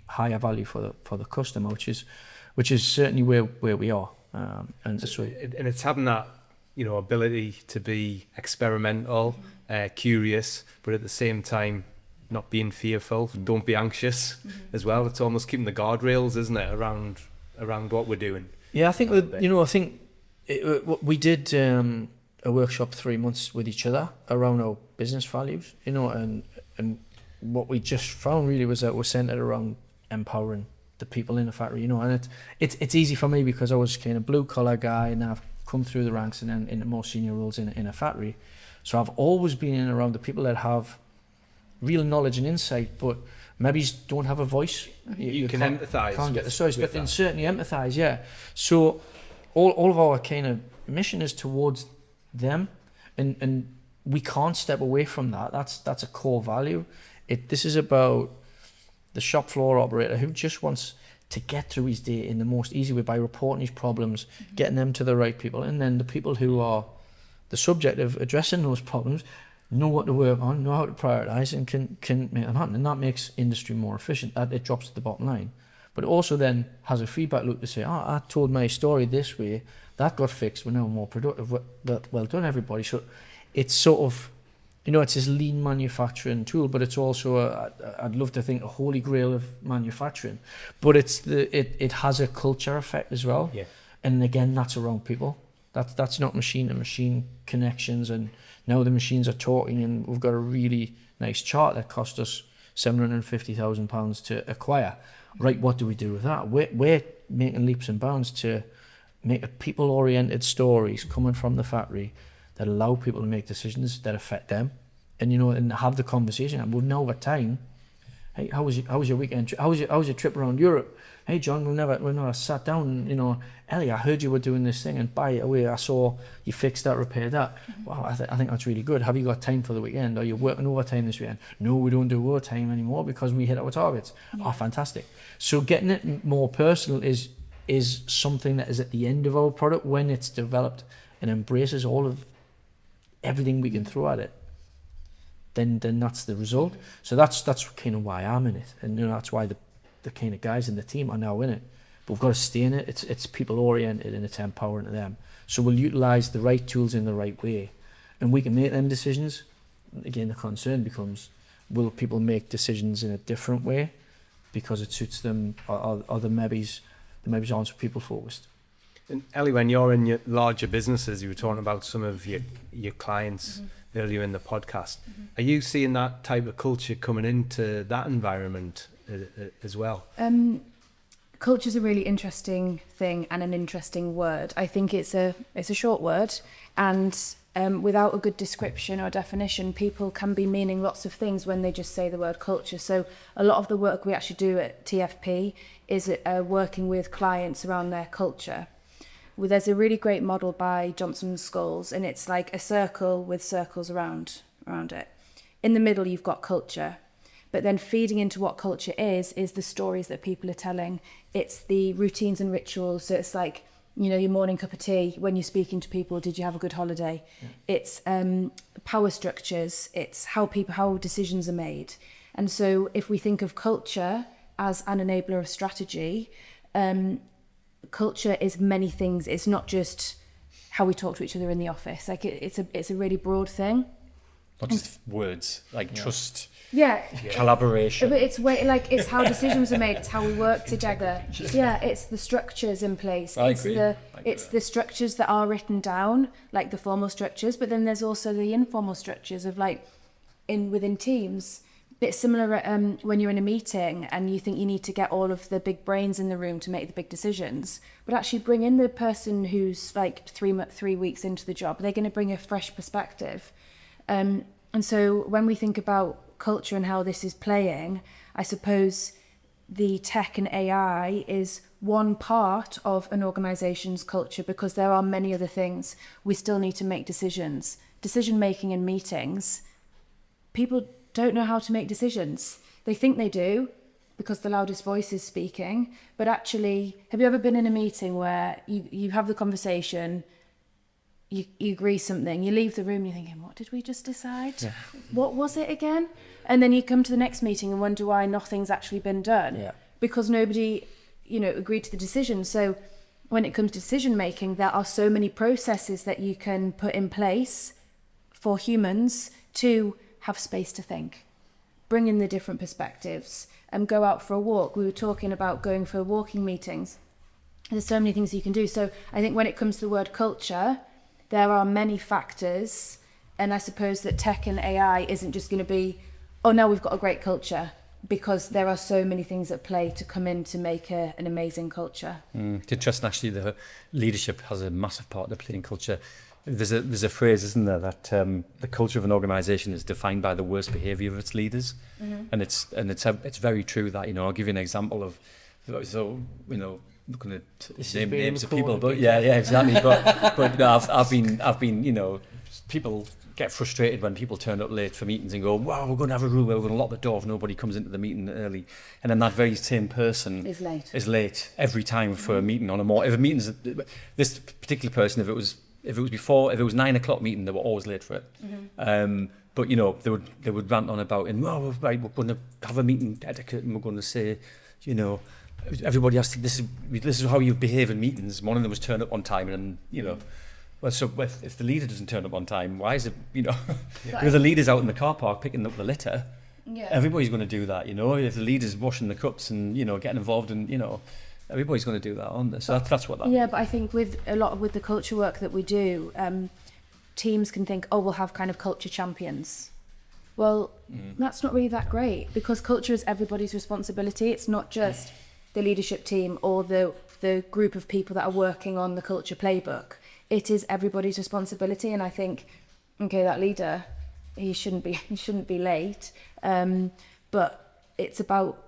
higher value for the customer, which is certainly where we are. And it's having that, you know, ability to be experimental, curious, but at the same time not being fearful. Don't be anxious as well. It's almost keeping the guardrails, isn't it, around what we're doing. Yeah, I think we did a workshop 3 months with each other around our business values, you know, and what we just found really was that we're centered around empowering the people in the factory, you know, and it's easy for me because I was kind of blue collar guy and I've come through the ranks and then into more senior roles in a factory. So I've always been in and around the people that have real knowledge and insight, but maybe don't have a voice. You can empathise. Can't get the stories, but then certainly empathise, yeah. So all of our kind of mission is towards them, and we can't step away from that. That's a core value. This is about the shop floor operator who just wants to get through his day in the most easy way by reporting his problems, getting them to the right people, and then the people who are the subject of addressing those problems know what to work on, know how to prioritise, and can make them happen. And that makes industry more efficient. That it drops to the bottom line. But it also then has a feedback loop to say, I told my story this way, that got fixed, we're now more productive. Well done, everybody. So it's sort of, you know, it's this lean manufacturing tool, but it's also, I'd love to think, a holy grail of manufacturing. But it has a culture effect as well. Yeah. And again, that's around people. That's not machine-to-machine connections, and now the machines are talking, and we've got a really nice chart that cost us £750,000 to acquire. Right, what do we do with that? We're making leaps and bounds to make people-oriented stories coming from the factory that allow people to make decisions that affect them, and, you know, and have the conversation. And we've now got time. Hey, how was your weekend? How was your trip around Europe? Hey, John, we've never sat down and, you know, Ellie, I heard you were doing this thing, and by the way, I saw you fixed that, repaired that. Wow, I think that's really good. Have you got time for the weekend? Are you working overtime this weekend? No, we don't do overtime anymore because we hit our targets. Yeah. Oh, fantastic. So getting it more personal is something that is at the end of our product when it's developed and embraces all of everything we can throw at it. Then that's the result. So that's kind of why I'm in it, and, you know, that's why the kind of guys in the team are now in it. But we've got to stay in it. It's people oriented and it's empowering to them. So we'll utilise the right tools in the right way, and we can make them decisions. Again, the concern becomes, will people make decisions in a different way because it suits them, or the maybes aren't so people focused. And Ellie, when you're in your larger businesses, you were talking about some of your clients earlier in the podcast. Are you seeing that type of culture coming into that environment as well? Culture is a really interesting thing and an interesting word. I think it's a short word, and without a good description or definition, people can be meaning lots of things when they just say the word culture. So a lot of the work we actually do at TFP is working with clients around their culture. There's a really great model by Johnson and Scholes, and it's like a circle with circles around it. In the middle, you've got culture, but then feeding into what culture is the stories that people are telling. It's the routines and rituals. So it's like, you know, your morning cup of tea when you're speaking to people. Did you have a good holiday? Yeah. It's power structures. It's how decisions are made. And so if we think of culture as an enabler of strategy, culture is many things. It's not just how we talk to each other in the office. Like it's a really broad thing. Not just words, like trust, collaboration. But it's how decisions are made. It's how we work together. Yeah, it's the structures in place. I agree. It's the structures that are written down, like the formal structures. But then there's also the informal structures of within teams. it's similar when you're in a meeting and you think you need to get all of the big brains in the room to make the big decisions, but actually bring in the person who's like 3 weeks into the job. They're going to bring a fresh perspective. And so when we think about culture and how this is playing, I suppose the tech and AI is one part of an organisation's culture, because there are many other things. We still need to make decisions. Decision making in meetings, people don't know how to make decisions. They think they do because the loudest voice is speaking, but actually, have you ever been in a meeting where you have the conversation, you agree something, you leave the room, you're thinking, what did we just decide? Yeah. What was it again? And then you come to the next meeting and wonder why nothing's actually been done, because nobody, agreed to the decision. So when it comes to decision making, there are so many processes that you can put in place for humans to have space to think, bring in the different perspectives, and go out for a walk. We were talking about going for walking meetings. There's so many things you can do. So I think when it comes to the word culture, there are many factors, and I suppose that tech and AI isn't just going to be, oh, now we've got a great culture, because there are so many things at play to come in to make an amazing culture. It's interesting, actually, the leadership has a massive part to play in culture. There's a phrase, isn't there, that the culture of an organisation is defined by the worst behaviour of its leaders, and it's very true that, I'll give you an example of, so not going to name names of people, but yeah, exactly. but no, I've been people get frustrated when people turn up late for meetings and go, wow, we're going to have a rule where we're going to lock the door if nobody comes into the meeting early, and then that very same person is late every time for a meeting if a meeting's this particular person, if it was 9 o'clock meeting, they were always late for it. But they would rant on about, and we're going to have a meeting etiquette, and we're going to say, everybody has to, this is how you behave in meetings. One of them was turn up on time, and well, so if the leader doesn't turn up on time, why is it, if the leader's out in the car park picking up the litter, everybody's going to do that, if the leader's washing the cups and, getting involved in, everybody's going to do that, aren't they? So that's what that... Yeah, but I think with the culture work that we do, teams can think, oh, we'll have kind of culture champions. Well, that's not really that great, because culture is everybody's responsibility. It's not just the leadership team or the group of people that are working on the culture playbook. It is everybody's responsibility, and I think, okay, that leader, he shouldn't be late, but it's about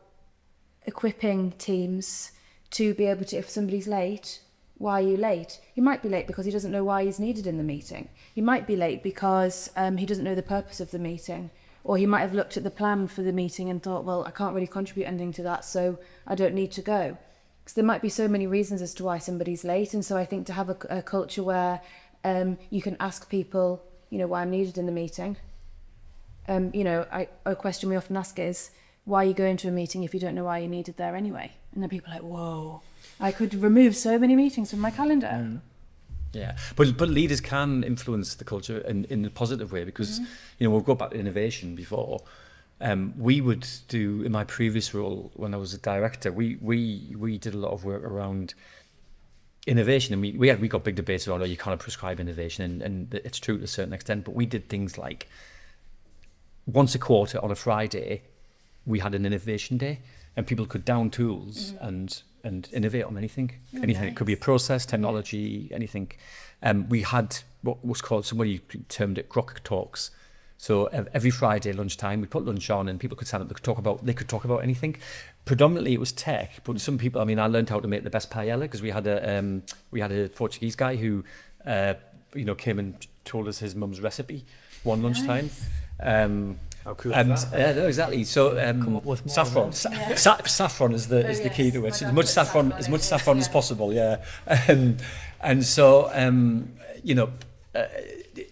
equipping teams to be able to, if somebody's late, why are you late? He might be late because he doesn't know why he's needed in the meeting. He might be late because he doesn't know the purpose of the meeting. Or he might have looked at the plan for the meeting and thought, well, I can't really contribute anything to that, so I don't need to go. Because there might be so many reasons as to why somebody's late. And so I think to have a culture where you can ask people, why I'm needed in the meeting. A question we often ask is, why are you going to a meeting if you don't know why you're needed there anyway? And then people are like, whoa, I could remove so many meetings from my calendar. Yeah, but leaders can influence the culture in a positive way, because we'll go back to innovation before. We would do, in my previous role when I was a director, we did a lot of work around innovation, and we got big debates around, you can't prescribe innovation, and it's true to a certain extent, but we did things like once a quarter on a Friday we had an innovation day, and people could down tools and innovate on anything. Anything. It could be a process, technology, anything. We had what was called, somebody termed it Grok Talks. So every Friday lunchtime, we put lunch on, and people could stand up. They could talk about anything. Predominantly, it was tech, but some people. I learned how to make the best paella, because we had a Portuguese guy who, came and told us his mum's recipe one lunchtime. How cool is that? No, exactly. So saffron, saffron is the key to it. So as much saffron as possible. Yeah, and so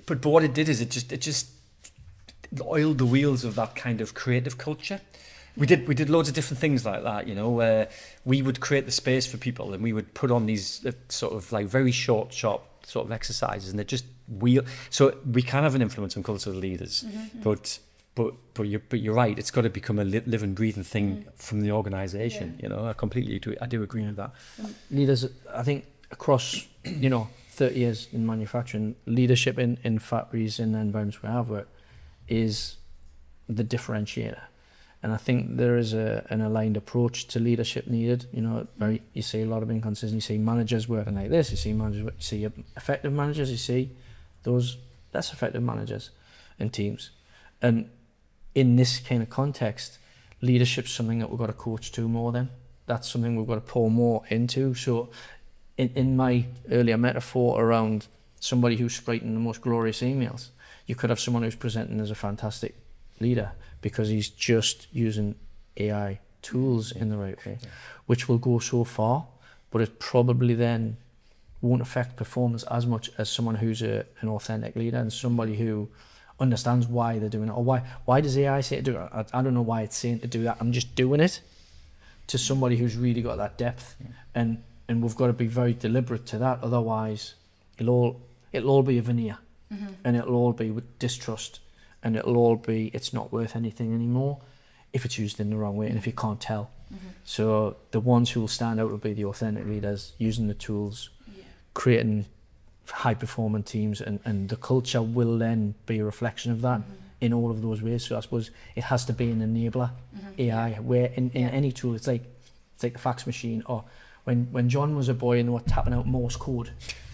but what it did is it just oiled the wheels of that kind of creative culture. We did loads of different things like that, where we would create the space for people, and we would put on these sort of like very short, sharp sort of exercises, and it just so we can have an influence on cultural leaders, but you're right, it's got to become a living, breathing thing from the organisation. I do agree with that. Leaders, I think across 30 years in manufacturing, leadership in factories and environments where I've worked is the differentiator. And I think there is an aligned approach to leadership needed. You know, you see a lot of inconsistency. You see managers working like this. You see effective managers. You see those less effective managers and teams. And in this kind of context, leadership's something that we've got to coach to more than. That's something we've got to pour more into. So in my earlier metaphor around somebody who's writing the most glorious emails, you could have someone who's presenting as a fantastic leader because he's just using AI tools in the right way, which will go so far, but it probably then won't affect performance as much as someone who's an authentic leader and somebody who understands why they're doing it, or why does AI say to do it? I don't know why it's saying to do that. I'm just doing it. To somebody who's really got that depth, and we've got to be very deliberate to that. Otherwise, it'll all be a veneer, and it'll all be with distrust, and it'll all be it's not worth anything anymore if it's used in the wrong way and if you can't tell. So the ones who will stand out will be the authentic leaders using the tools, creating high performing teams, and the culture will then be a reflection of that in all of those ways. So I suppose it has to be an enabler, AI, where in any tool it's like the fax machine, or when John was a boy and they were tapping out Morse code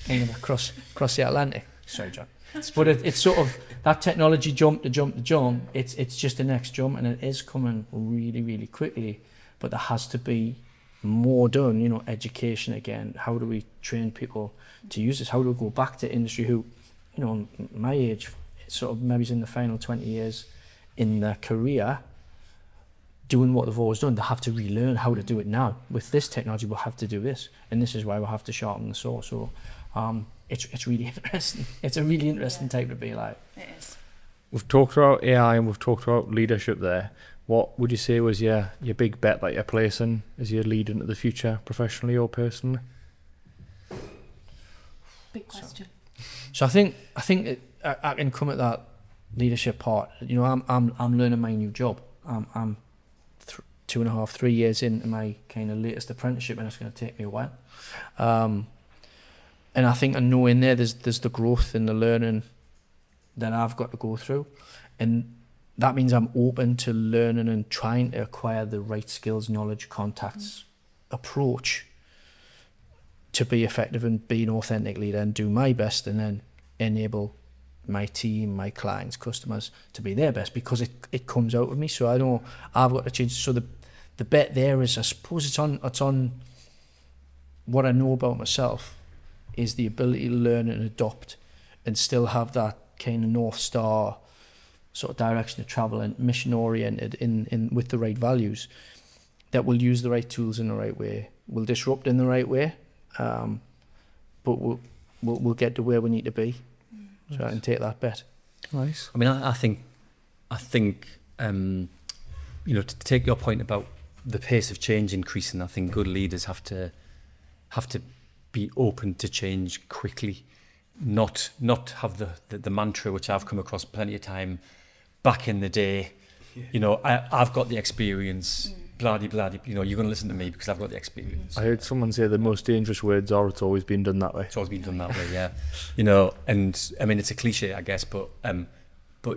kind of across the Atlantic. Sorry, John. But it's sort of that technology jump, it's just the next jump, and it is coming really, really quickly. But there has to be more done, you know, education again. How do we train people to use this? How do we go back to industry who, you know, my age, sort of maybe in the final 20 years in their career, doing what they've always done, they have to relearn how to do it now. With this technology, we'll have to do this, and this is why we'll have to sharpen the saw. So it's really interesting. It's a really interesting type to be like. It is. We've talked about AI and we've talked about leadership there. What would you say was your big bet that you're placing as your lead into the future, professionally or personally? Big question. So I think I can come at that leadership part. You know, I'm learning my new job. I'm 2.5, 3 years into my kind of latest apprenticeship, and it's going to take me a while. And I think I know in there's the growth and the learning that I've got to go through, and that means I'm open to learning and trying to acquire the right skills, knowledge, contacts, approach to be effective and be an authentic leader and do my best, and then enable my team, my clients, customers to be their best, because it comes out of me. So I know I've got to change. So the bet there is, I suppose it's on what I know about myself is the ability to learn and adopt and still have that kind of North Star sort of direction of travel and mission oriented in with the right values, that will use the right tools in the right way, will disrupt in the right way, but we'll get to where we need to be. So I can take that bet. Nice. I mean, I think, you know, to take your point about the pace of change increasing, I think good leaders have to be open to change quickly, not have the mantra which I've come across plenty of time back in the day. You know, I've got the experience. Bloody, you know, you're going to listen to me because I've got the experience. I heard someone say the most dangerous words are, it's always been done that way. It's always been done that way, yeah. You know, and I mean, it's a cliche, I guess, but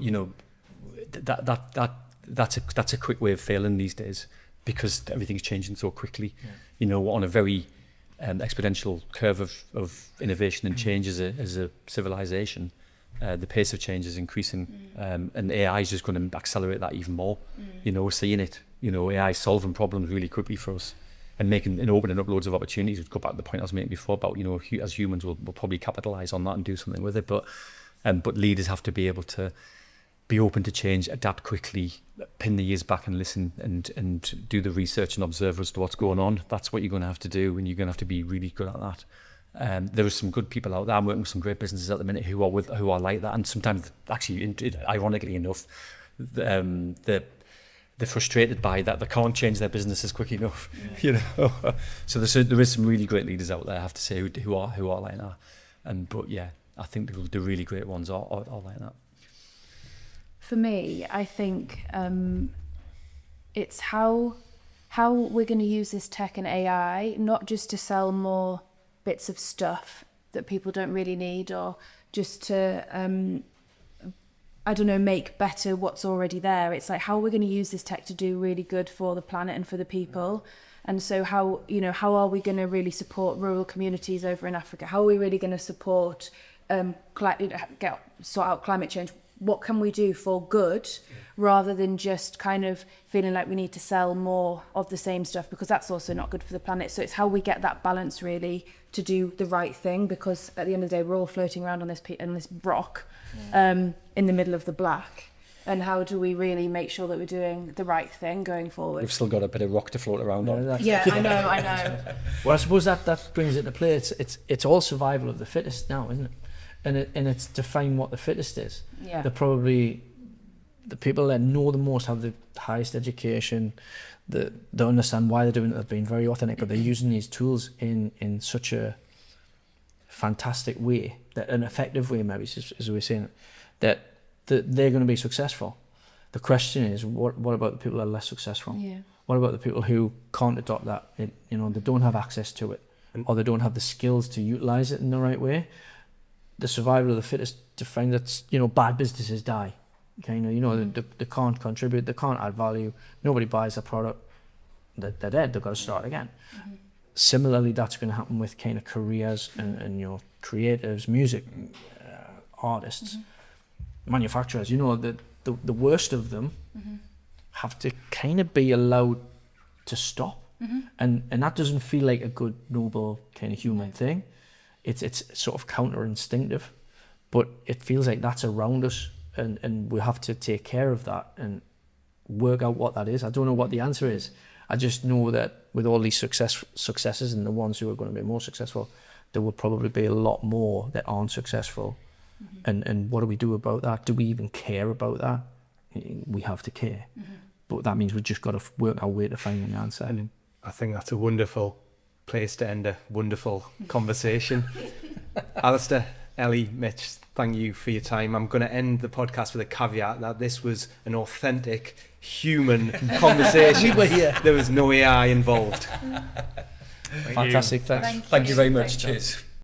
you know, that's a quick way of failing these days, because everything's changing so quickly. Yeah. You know, we're on a very exponential curve of innovation and change as a civilization. The pace of change is increasing, and AI is just going to accelerate that even more. You know, we're seeing it. You know, AI solving problems really quickly for us, and opening up loads of opportunities. We'd go back to the point I was making before about, you know, as humans we'll probably capitalize on that and do something with it. But leaders have to be able to be open to change, adapt quickly, pin the ears back and listen, and do the research and observe as to what's going on. That's what you're going to have to do, and you're going to have to be really good at that. There are some good people out there. I'm working with some great businesses at the minute who are like that, and sometimes actually, ironically enough, they're frustrated by that. They can't change their businesses quick enough, you know. So there is some really great leaders out there, I have to say, who are like that. But yeah, I think the really great ones are like that. For me, I think it's how we're going to use this tech and AI, not just to sell more bits of stuff that people don't really need, or just to I don't know, make better what's already there. It's like, how are we going to use this tech to do really good for the planet and for the people? And so how are we going to really support rural communities over in Africa? How are we really going to support sort out climate change? What can we do for good, rather than just kind of feeling like we need to sell more of the same stuff, because that's also not good for the planet. So it's how we get that balance really to do the right thing, because at the end of the day, we're all floating around on this rock in the middle of the black. And how do we really make sure that we're doing the right thing going forward? We've still got a bit of rock to float around on. Yeah, I know. Well, I suppose that brings it to play. It's all survival of the fittest now, isn't it? And it's to find what the fittest is. Yeah. They're probably the people that know the most, have the highest education, they understand why they're doing it, they've been very authentic, but they're using these tools in such a fantastic way, that an effective way, maybe, as we're saying, that they're going to be successful. The question is, what about the people that are less successful? Yeah. What about the people who can't adopt that? They don't have access to it, or they don't have the skills to utilize it in the right way. The survival of the fittest to find that, bad businesses die. Okay, they can't contribute, they can't add value, nobody buys a product, they're dead, they've got to start again. Mm-hmm. Similarly, that's going to happen with kind of careers and creatives, music, artists, manufacturers. The worst of them have to kind of be allowed to stop. And that doesn't feel like a good, noble kind of human thing. It's sort of counter-instinctive, but it feels like that's around us, and we have to take care of that and work out what that is. I don't know what the answer is. I just know that with all these successes and the ones who are going to be more successful, there will probably be a lot more that aren't successful. And what do we do about that? Do we even care about that? We have to care. But that means we've just got to work our way to finding the answer. And I think that's a wonderful place to end a wonderful conversation. Alistair, Ellie, Mitch, thank you for your time. I'm going to end the podcast with a caveat that this was an authentic human conversation. There was no AI involved. Fantastic. Thanks. Thank you very much. Cheers.